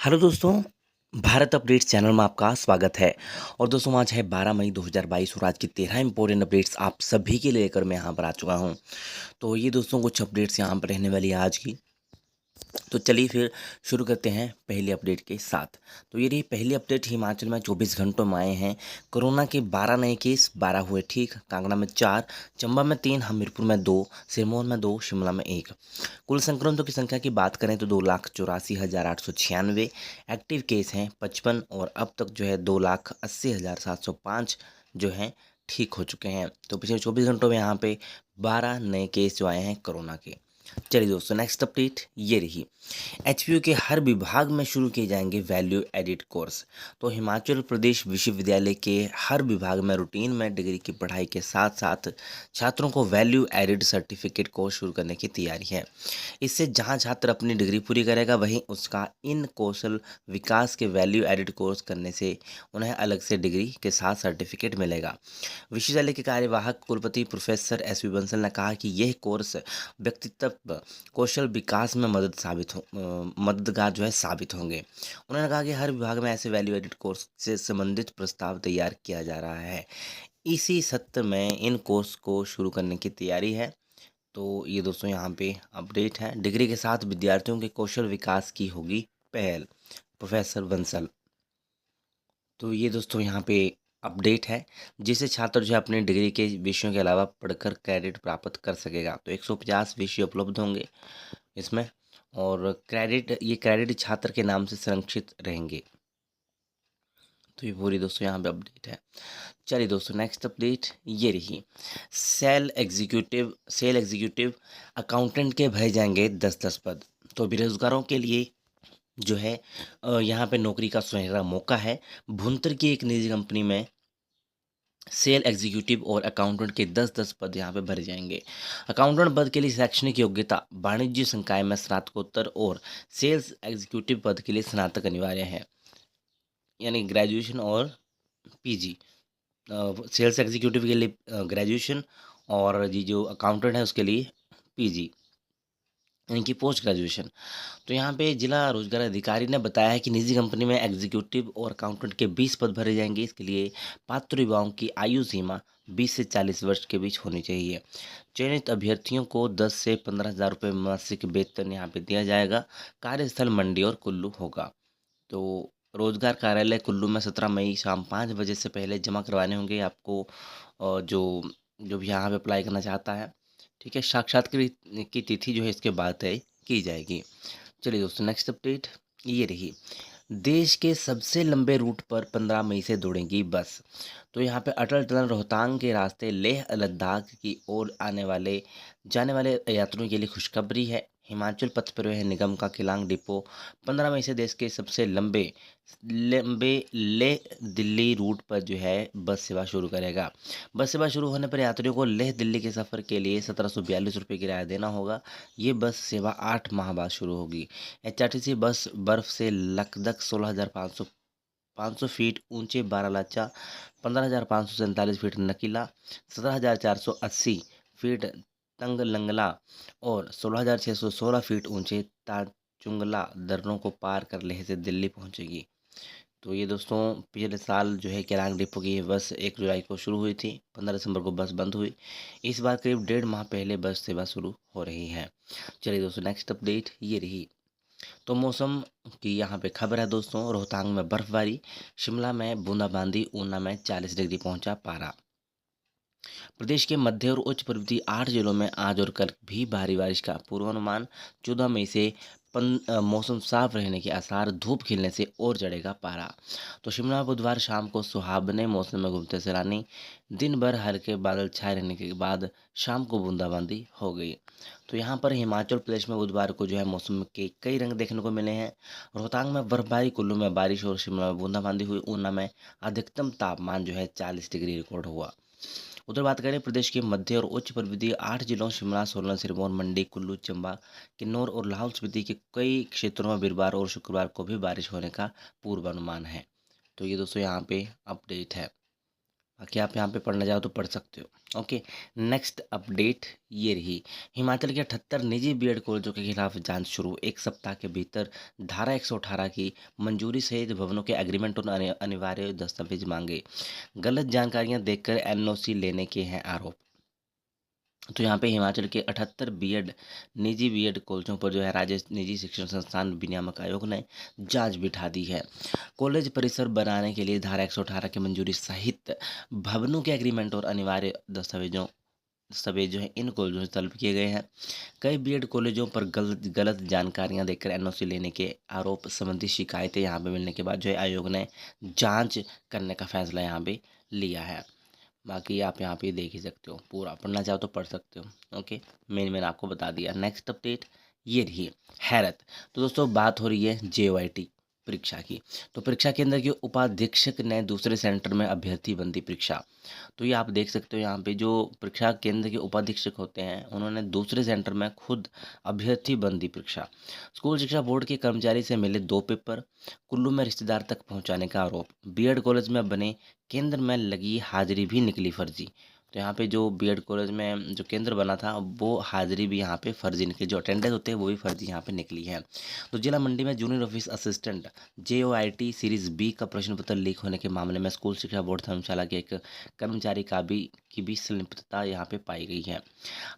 Hello दोस्तों, Bharat updates channel में आपका स्वागत है। और दोस्तों आज है 12 मई 2022 और आज की 13 इंपॉर्टेंट अपडेट्स आप सभी के लिए लेकर मैं यहाँ पर आ चुका हूँ। तो ये दोस्तों कुछ अपडेट्स यहाँ पर रहने वाली है आज की। तो चलिए फिर शुरू करते हैं पहली अपडेट के साथ। तो ये रही पहली अपडेट। हिमाचल में 24 घंटों में आए हैं कोरोना के 12 नए केस, 12 हुए ठीक। कांगड़ा में 4, चंबा में 3, हमीरपुर में 2, सिरमौर में 2, शिमला में 1। कुल संक्रमितों की संख्या की बात करें तो 2,84,896 एक्टिव केस हैं 55 और अब तक जो है 2,80,705 जो हैं ठीक हो चुके हैं। तो पिछले 24 घंटों में यहाँ पे 12 नए केस जो आए हैं कोरोना के। चलिए दोस्तों नेक्स्ट अपडेट ये रही। एचपीयू के हर विभाग में शुरू किए जाएंगे वैल्यू एडिड कोर्स। तो हिमाचल प्रदेश विश्वविद्यालय के हर विभाग में रूटीन में डिग्री की पढ़ाई के साथ साथ छात्रों को वैल्यू एडिड सर्टिफिकेट कोर्स शुरू करने की तैयारी है। इससे जहां छात्र अपनी डिग्री पूरी करेगा वहीं उसका इन कौशल विकास के वैल्यू एडिड कोर्स करने से उन्हें अलग से डिग्री के साथ सर्टिफिकेट मिलेगा। विश्वविद्यालय के कार्यवाहक कुलपति प्रोफेसर एस वी बंसल ने कहा कि यह कोर्स व्यक्तित्व कौशल विकास में मददगार जो है साबित होंगे। उन्होंने कहा कि हर विभाग में ऐसे वैल्यू एडिड कोर्स से संबंधित प्रस्ताव तैयार किया जा रहा है। इसी सत्र में इन कोर्स को शुरू करने की तैयारी है। तो ये दोस्तों यहाँ पे अपडेट है। डिग्री के साथ विद्यार्थियों के कौशल विकास की होगी पहल, प्रोफेसर बंसल। तो ये दोस्तों यहाँ पे अपडेट है जिसे छात्र जो है अपने डिग्री के विषयों के अलावा पढ़कर क्रेडिट प्राप्त कर सकेगा। तो 150 विषय उपलब्ध होंगे इसमें और क्रेडिट छात्र के नाम से संरक्षित रहेंगे। तो ये पूरी दोस्तों यहाँ पे अपडेट है। चलिए दोस्तों नेक्स्ट अपडेट ये रही। सेल एग्जीक्यूटिव अकाउंटेंट के भरे जाएंगे 10-10 पद। तो बेरोजगारों के लिए जो है यहाँ पे नौकरी का सुनहरा मौका है। भुंतर की एक निजी कंपनी में सेल एग्जीक्यूटिव और अकाउंटेंट के 10-10 पद यहाँ पे भरे जाएंगे। अकाउंटेंट पद के लिए शैक्षणिक योग्यता वाणिज्य संकाय में स्नातकोत्तर और सेल्स एग्जीक्यूटिव पद के लिए स्नातक अनिवार्य है, यानी ग्रेजुएशन और पीजी। सेल्स एग्जीक्यूटिव के लिए ग्रेजुएशन और जी जो अकाउंटेंट है उसके लिए पीजी, यानी कि पोस्ट ग्रेजुएशन। तो यहाँ पे जिला रोजगार अधिकारी ने बताया है कि निजी कंपनी में एग्जीक्यूटिव और अकाउंटेंट के 20 पद भरे जाएंगे। इसके लिए पात्र युवाओं की आयु सीमा 20 से 40 वर्ष के बीच होनी चाहिए। चयनित अभ्यर्थियों को 10 से 15,000 रुपये मासिक वेतन यहाँ पे दिया जाएगा। कार्यस्थल मंडी और कुल्लू होगा। तो रोजगार कार्यालय कुल्लू में 17 मई शाम 5 बजे से पहले जमा करवाने होंगे आपको। जो जो भी यहाँ पे अप्लाई करना चाहता है, ठीक है। साक्षात्कार की तिथि जो है इसके बाद तय की जाएगी। चलिए दोस्तों नेक्स्ट अपडेट ये रही। देश के सबसे लंबे रूट पर 15 मई से दौड़ेंगी बस। तो यहाँ पे अटल टनल रोहतांग के रास्ते लेह लद्दाख की ओर जाने वाले यात्रियों के लिए खुशखबरी है। हिमाचल पथ परिवहन निगम का किलांग डिपो 15 मई से देश के सबसे लंबे लंबे लेह दिल्ली रूट पर जो है बस सेवा शुरू करेगा। बस सेवा शुरू होने पर यात्रियों को लेह दिल्ली के सफ़र के लिए 1742 रुपये किराया देना होगा। ये बस सेवा 8 माह बाद शुरू होगी। एचआरटीसी बस बर्फ से लकदक 16,500 फीट ऊंचे बारालाचा, 15,547 फीट नकीला, 17,480 फीट तंगलंगला और 16,616 फीट ऊंचे ताचुंगला दर्रों को पार कर लेह से दिल्ली पहुंचेगी। तो ये दोस्तों पिछले साल जो है केलांग डिपो की ये बस 1 जुलाई को शुरू हुई थी, 15 दिसंबर को बस बंद हुई। इस बार करीब 1.5 माह पहले बस सेवा शुरू हो रही है। चलिए दोस्तों नेक्स्ट अपडेट ये रही। तो मौसम की यहाँ पे खबर है दोस्तों। रोहतांग में बर्फबारी, शिमला में बूंदाबांदी, ऊना में 40 डिग्री पहुंचा पारा। प्रदेश के मध्य और उच्च पर्वतीय 8 जिलों में आज और कल भी भारी बारिश का पूर्वानुमान। 14 मई से मौसम साफ रहने के आसार, धूप खिलने से और चढ़ेगा पारा। तो शिमला बुधवार शाम को सुहावने मौसम में घूमते सैलानी, दिन भर हल्के बादल छाए रहने के बाद शाम को बूंदाबांदी हो गई। तो यहाँ पर हिमाचल प्रदेश में बुधवार को जो है मौसम के कई रंग देखने को मिले हैं। रोहतांग में बर्फबारी, कुल्लू में बारिश और शिमला में बूंदाबांदी हुई। ऊना में अधिकतम तापमान जो है 40 डिग्री रिकॉर्ड हुआ। उधर बात करें प्रदेश के मध्य और उच्च पर्वतीय 8 जिलों शिमला, सोलन, सिरमौर, मंडी, कुल्लू, चंबा, किन्नौर और लाहौल स्पीति के कई क्षेत्रों में वीरवार और शुक्रवार को भी बारिश होने का पूर्वानुमान है। तो ये दोस्तों यहाँ पे अपडेट है। बाकी आप यहाँ पे पढ़ना चाहो तो पढ़ सकते हो। ओके, नेक्स्ट अपडेट ये रही। हिमाचल के 78 निजी बीएड कॉलेजों के खिलाफ जांच शुरू। 1 सप्ताह के भीतर धारा 118 की मंजूरी सहित भवनों के एग्रीमेंट और अनिवार्य दस्तावेज मांगे। गलत जानकारियां देकर एनओसी लेने के हैं आरोप। तो यहाँ पे हिमाचल के 78 बीएड निजी बीएड कॉलेजों पर जो है राज्य निजी शिक्षण संस्थान विनियामक आयोग ने जांच बिठा दी है। कॉलेज परिसर बनाने के लिए धारा 118 की मंजूरी सहित भवनों के एग्रीमेंट और अनिवार्य दस्तावेज जो है इन कॉलेजों से तलब किए गए हैं। कई बीएड कॉलेजों पर गलत गलत जानकारियां देकर एनओसी लेने के आरोप संबंधी शिकायतें यहाँ पे मिलने के बाद जो है आयोग ने जांच करने का फैसला यहाँ पे लिया है। बाकी आप यहाँ पे देख ही सकते हो, पूरा पढ़ना चाहो तो पढ़ सकते हो। ओके, मैंने आपको बता दिया। नेक्स्ट अपडेट ये रही हैरत। तो दोस्तों बात हो रही है जेओआईटी परीक्षा की। तो परीक्षा केंद्र के उपाधीक्षक ने दूसरे सेंटर में अभ्यर्थी बंदी परीक्षा। तो ये आप देख सकते हो, यहाँ पे जो परीक्षा केंद्र के उपाधीक्षक होते हैं उन्होंने दूसरे सेंटर में खुद अभ्यर्थी बंदी परीक्षा। स्कूल शिक्षा बोर्ड के कर्मचारी से मिले 2 पेपर, कुल्लू में रिश्तेदार तक पहुंचाने का आरोप। बीएड कॉलेज में बने केंद्र में लगी हाजिरी भी निकली फर्जी। तो यहाँ पे जो बीएड कॉलेज में जो केंद्र बना था वो हाजिरी भी यहाँ पे फर्जी निकली, जो अटेंडेंस होते हैं वो भी फर्जी यहाँ पे निकली है। तो जिला मंडी में junior office assistant JOIT series B का प्रश्न पत्र लीक होने के मामले में स्कूल शिक्षा बोर्ड धर्मशाला के एक कर्मचारी की भी संलिप्तता यहाँ पे पाई गई है।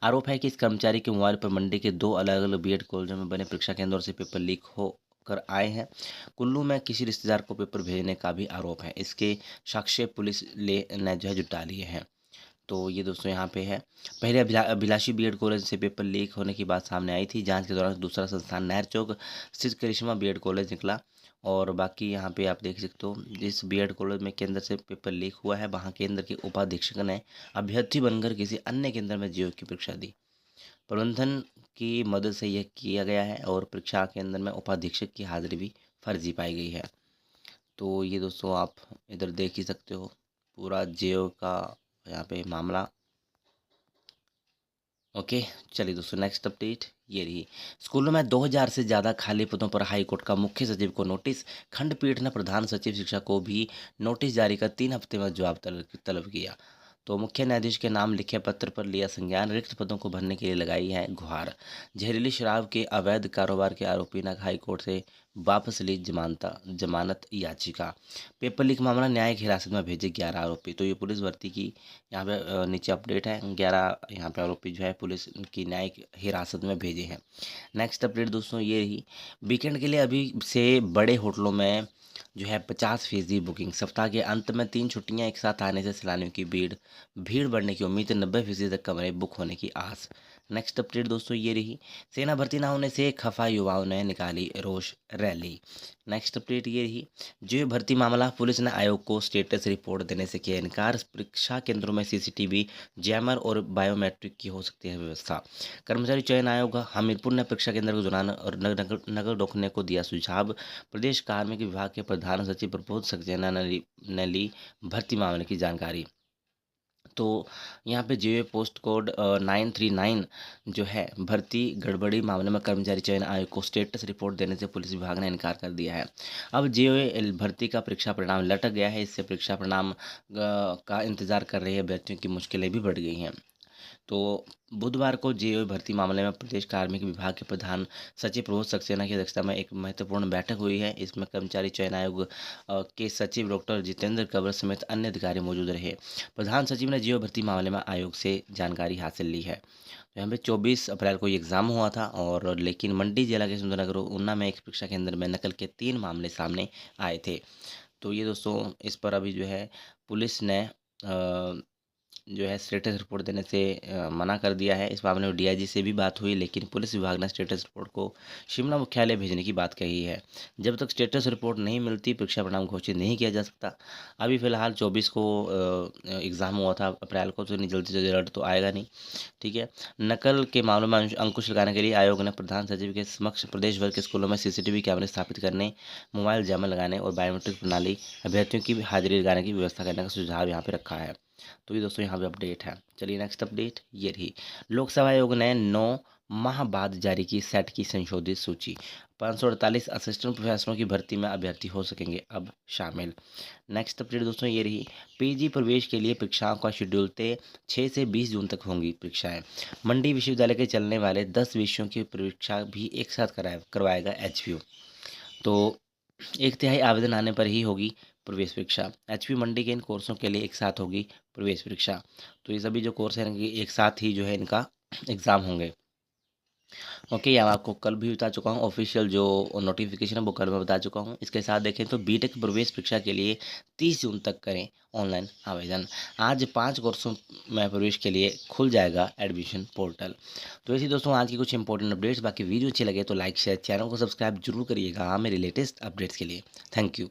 आरोप है कि इस कर्मचारी के मोबाइल पर मंडी के 2 अलग अलग बीएड कॉलेजों में बने परीक्षा केंद्रों से पेपर लीक हो कर आए हैं। कुल्लू में किसी रिश्तेदार को पेपर भेजने का भी आरोप है। इसके साक्ष्य पुलिस ने जो है जुटा लिए हैं। तो ये दोस्तों यहाँ पे है। पहले अभिलाषी बीएड कॉलेज से पेपर लीक होने की बात सामने आई थी। जांच के दौरान दूसरा संस्थान नहर चौक स्थित करिश्मा बीएड कॉलेज निकला। और बाकी यहाँ पे आप देख सकते हो, जिस बीएड कॉलेज में केंद्र से पेपर लीक हुआ है वहाँ केंद्र के उपाधीक्षक ने अभ्यर्थी बनकर किसी अन्य केंद्र में जेईई की परीक्षा दी। प्रबंधन की मदद से यह किया गया है और परीक्षा केंद्र में उपाधीक्षक की हाजिरी भी फर्जी पाई गई है। तो ये दोस्तों आप इधर देख ही सकते हो पूरा जेईई का यहाँ पे मामला। ओके, चलिए दोस्तों नेक्स्ट अपडेट ये रही। स्कूलों में 2000 से ज़्यादा खाली पदों पर हाईकोर्ट का मुख्य सचिव को नोटिस। खंडपीठ ने प्रधान सचिव शिक्षा को भी नोटिस जारी कर 3 हफ्ते में जवाब तलब किया। तो मुख्य न्यायाधीश के नाम लिखे पत्र पर लिया संज्ञान। रिक्त पदों को भरने के लिए लगाई है गुहार। जहरीली शराब के अवैध कारोबार के आरोपी ने हाईकोर्ट से वापस ली जमानत याचिका। पेपर लीक मामला, न्यायिक हिरासत में भेजे 11 आरोपी। तो ये पुलिस भर्ती की यहाँ पे नीचे अपडेट है। 11 यहाँ पे आरोपी जो है पुलिस की न्यायिक हिरासत में भेजे हैं। नेक्स्ट अपडेट दोस्तों ये रही। वीकेंड के लिए अभी से बड़े होटलों में जो है 50% बुकिंग। सप्ताह के अंत में 3 छुट्टियां एक साथ आने से सैलानियों की भीड़ बढ़ने की उम्मीद है। 90% तक कमरे बुक होने की आस। नेक्स्ट अपडेट दोस्तों ये रही। सेना भर्ती न होने से खफा युवाओं ने निकाली रोष रैली। नेक्स्ट अपडेट ये रही। जेईई भर्ती मामला, पुलिस ने आयोग को स्टेटस रिपोर्ट देने से किया इनकार। परीक्षा केंद्रों में सीसीटीवी, जैमर और बायोमेट्रिक की हो सकती है व्यवस्था। कर्मचारी चयन आयोग हमीरपुर ने परीक्षा केंद्र को चुनाव और नकल रोकने को दिया सुझाव। प्रदेश कार्मिक विभाग के प्रधान सचिव प्रबोध सक्सेना ने ली भर्ती मामले की जानकारी। तो यहाँ पे जेईई पोस्ट कोड 939 जो है भर्ती गड़बड़ी मामले में कर्मचारी चयन आयोग को स्टेटस रिपोर्ट देने से पुलिस विभाग ने इनकार कर दिया है। अब जेईई भर्ती का परीक्षा परिणाम लटक गया है। इससे परीक्षा परिणाम का इंतजार कर रहे अभ्यर्थियों की मुश्किलें भी बढ़ गई हैं। तो बुधवार को जेईई भर्ती मामले में प्रदेश कार्मिक विभाग के प्रधान सचिव प्रबोध सक्सेना की अध्यक्षता में एक महत्वपूर्ण बैठक हुई है। इसमें कर्मचारी चयन आयोग के सचिव डॉक्टर जितेंद्र कंवर समेत अन्य अधिकारी मौजूद रहे। प्रधान सचिव ने जेईई भर्ती मामले में आयोग से जानकारी हासिल ली है। तो यहाँ पे 24 अप्रैल को ये एग्ज़ाम हुआ था और लेकिन मंडी जिला के सुंदरनगर और ऊना में एक परीक्षा केंद्र में नकल के 3 मामले सामने आए थे। तो ये दोस्तों इस पर अभी जो है पुलिस ने जो है स्टेटस रिपोर्ट देने से मना कर दिया है। इस मामले में डीआईजी से भी बात हुई, लेकिन पुलिस विभाग ने स्टेटस रिपोर्ट को शिमला मुख्यालय भेजने की बात कही है। जब तक स्टेटस रिपोर्ट नहीं मिलती परीक्षा परिणाम घोषित नहीं किया जा सकता। अभी फ़िलहाल 24 को एग्ज़ाम हुआ था अप्रैल को, तो इतनी जल्दी से रिजल्ट तो आएगा नहीं। ठीक है। नकल के मामलों में अंकुश लगाने के लिए आयोग ने प्रधान सचिव के समक्ष प्रदेश भर के स्कूलों में सीसीटीवी कैमरे स्थापित करने, मोबाइल जैमर लगाने और बायोमेट्रिक प्रणाली अभ्यर्थियों की हाजिरी लगाने की व्यवस्था करने का सुझाव यहाँ पे रखा है। तो ये दोस्तों यहाँ पे अपडेट है। चलिए नेक्स्ट अपडेट ये रही। लोकसभा आयोग ने 9 माह बाद जारी की सेट की संशोधित सूची। 548 असिस्टेंट प्रोफेसरों की भर्ती में अभ्यर्थी हो सकेंगे अब शामिल। नेक्स्ट अपडेट दोस्तों ये रही, पीजी प्रवेश के लिए परीक्षाओं का शेड्यूल तय, 6 से 20 जून तक होंगी परीक्षाएं। मंडी विश्वविद्यालय के चलने वाले 10 विषयों की परीक्षा भी एक साथ करवाएगा एचपीयू। तो 1/3 आवेदन आने पर ही होगी प्रवेश परीक्षा। एचपी मंडी के इन कोर्सों के लिए एक साथ होगी प्रवेश परीक्षा। तो ये सभी जो कोर्स हैं इनकी एक साथ ही जो है इनका एग्ज़ाम होंगे। ओके, ये आपको कल भी बता चुका हूँ, ऑफिशियल जो नोटिफिकेशन है वो कल मैं बता चुका हूँ। इसके साथ देखें तो बीटेक प्रवेश परीक्षा के लिए 30 जून तक करें ऑनलाइन आवेदन। आज 5 कोर्सों में प्रवेश के लिए खुल जाएगा एडमिशन पोर्टल। तो ऐसी दोस्तों आज की कुछ इंपॉर्टेंट अपडेट्स। बाकी वीडियो अच्छे लगे तो लाइक शेयर, चैनल को सब्सक्राइब जरूर करिएगा हाँ मेरे लेटेस्ट अपडेट्स के लिए। Thank you.